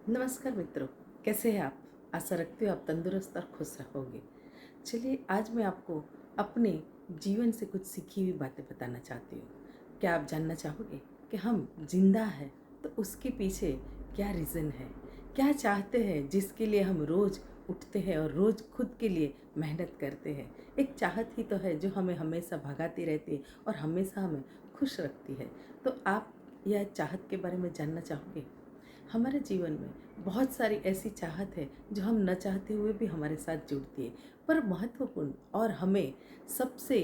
नमस्कार मित्रों, कैसे हैं आप? आशा रखती हूँ आप तंदुरुस्त और खुश रहोगे। चलिए आज मैं आपको अपने जीवन से कुछ सीखी हुई बातें बताना चाहती हूँ। क्या आप जानना चाहोगे कि हम जिंदा हैं तो उसके पीछे क्या रीज़न है? क्या चाहते हैं जिसके लिए हम रोज़ उठते हैं और रोज़ खुद के लिए मेहनत करते हैं? एक चाहत ही तो है जो हमें हमेशा भगाती रहती है और हमेशा हमें खुश रखती है। तो आप यह चाहत के बारे में जानना चाहोगे? हमारे जीवन में बहुत सारी ऐसी चाहत है जो हम न चाहते हुए भी हमारे साथ जुड़ती है, पर महत्वपूर्ण और हमें सबसे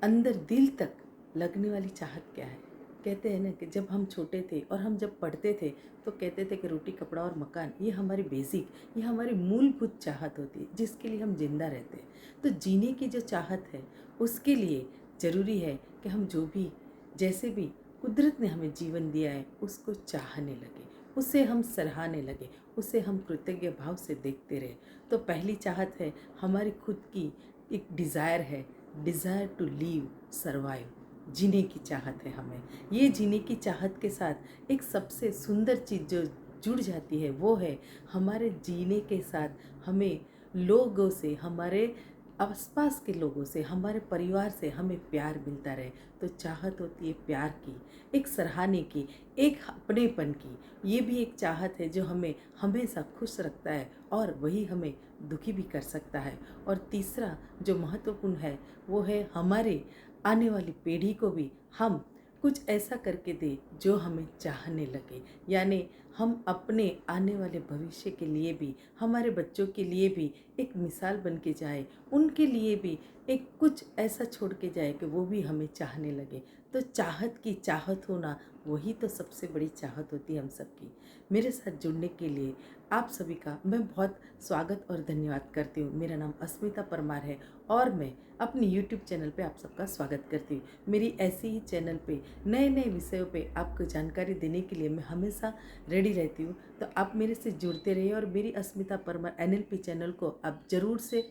अंदर दिल तक लगने वाली चाहत क्या है? कहते हैं ना कि जब हम छोटे थे और हम जब पढ़ते थे तो कहते थे कि रोटी कपड़ा और मकान ये हमारी बेसिक, ये हमारी मूलभूत चाहत होती है जिसके लिए हम जिंदा रहते हैं। तो जीने की जो चाहत है उसके लिए ज़रूरी है कि हम जो भी जैसे भी कुदरत ने हमें जीवन दिया है उसको चाहने लगे, उसे हम सराहने लगे, उसे हम कृतज्ञ भाव से देखते रहे। तो पहली चाहत है हमारी खुद की, एक डिज़ायर है, डिज़ायर टू लीव, सर्वाइव। जीने की चाहत है हमें। ये जीने की चाहत के साथ एक सबसे सुंदर चीज़ जो जुड़ जाती है वो है हमारे जीने के साथ हमें लोगों से, हमारे आसपास के लोगों से, हमारे परिवार से हमें प्यार मिलता रहे। तो चाहत होती है प्यार की, एक सराहने की, एक अपनेपन की। ये भी एक चाहत है जो हमें हमेशा खुश रखता है और वही हमें दुखी भी कर सकता है। और तीसरा जो महत्वपूर्ण है वो है हमारे आने वाली पीढ़ी को भी हम कुछ ऐसा करके दे जो हमें चाहने लगे। यानी हम अपने आने वाले भविष्य के लिए भी, हमारे बच्चों के लिए भी एक मिसाल बन के जाए, उनके लिए भी एक कुछ ऐसा छोड़ के जाए कि वो भी हमें चाहने लगे। तो चाहत की चाहत होना वही तो सबसे बड़ी चाहत होती है हम सबकी। मेरे साथ जुड़ने के लिए आप सभी का मैं बहुत स्वागत और धन्यवाद करती हूँ। मेरा नाम अस्मिता परमार है और मैं अपनी YouTube चैनल पे आप सबका स्वागत करती हूँ। मेरी ऐसे ही चैनल पे नए नए विषयों पे आपको जानकारी देने के लिए मैं हमेशा रेडी रहती हूँ। तो आप मेरे से जुड़ते रहिए और मेरी अस्मिता परमार NLP चैनल को आप ज़रूर से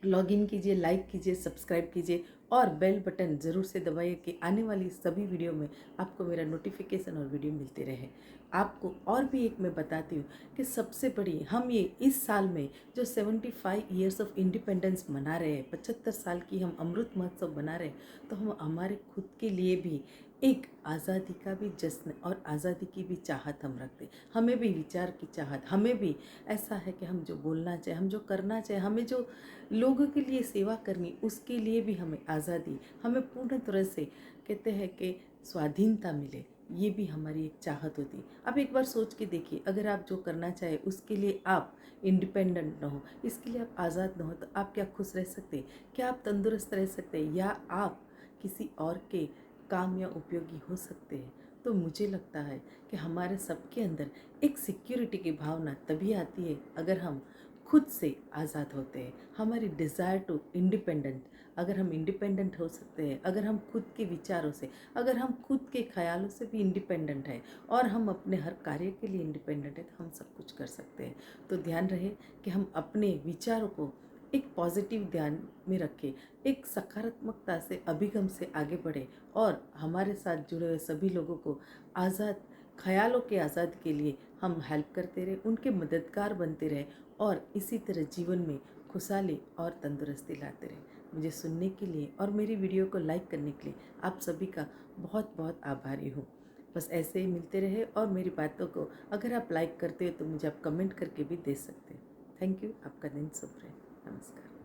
लॉगिन कीजिए, लाइक कीजिए, सब्सक्राइब कीजिए और बेल बटन ज़रूर से दबाइए कि आने वाली सभी वीडियो में आपको मेरा नोटिफिकेशन और वीडियो मिलते रहे। आपको और भी एक मैं बताती हूँ कि सबसे बड़ी हम ये इस साल में जो 75 ईयर्स ऑफ इंडिपेंडेंस मना रहे हैं, 75 साल की हम अमृत महोत्सव मना रहे हैं, तो हम हमारे खुद के लिए भी एक आज़ादी का भी जश्न और आज़ादी की भी चाहत हम रखते। हमें भी विचार की चाहत, हमें भी ऐसा है कि हम जो बोलना चाहे, हम जो करना चाहे, हमें जो लोगों के लिए सेवा करनी, उसके लिए भी हमें आज़ादी, हमें पूर्ण तरह से कहते हैं कि स्वाधीनता मिले। ये भी हमारी एक चाहत होती है। अब एक बार सोच के देखिए, अगर आप जो करना चाहे उसके लिए आप इंडिपेंडेंट ना हो, इसके लिए आप आज़ाद ना हो, तो आप क्या खुश रह सकते? क्या आप तंदुरुस्त रह सकते? या आप किसी और के काम या उपयोगी हो सकते हैं? तो मुझे लगता है कि हमारे सबके अंदर एक सिक्योरिटी की भावना तभी आती है अगर हम खुद से आज़ाद होते हैं। हमारी डिज़ायर टू इंडिपेंडेंट, अगर हम इंडिपेंडेंट हो सकते हैं, अगर हम खुद के विचारों से, अगर हम खुद के ख्यालों से भी इंडिपेंडेंट हैं और हम अपने हर कार्य के लिए इंडिपेंडेंट है, तो हम सब कुछ कर सकते हैं। तो ध्यान रहे कि हम अपने विचारों को एक पॉजिटिव ध्यान में रखें, एक सकारात्मकता से अभिगम से आगे बढ़े और हमारे साथ जुड़े हुए सभी लोगों को आज़ाद ख्यालों के आज़ाद के लिए हम हेल्प करते रहे, उनके मददगार बनते रहे और इसी तरह जीवन में खुशहाली और तंदुरुस्ती लाते रहे। मुझे सुनने के लिए और मेरी वीडियो को लाइक करने के लिए आप सभी का बहुत बहुत आभारी हूँ। बस ऐसे ही मिलते रहे और मेरी बातों को अगर आप लाइक करते हो तो मुझे आप कमेंट करके भी दे सकते हैं। Thank you. आपका दिन शुभ रहे। नमस्कार।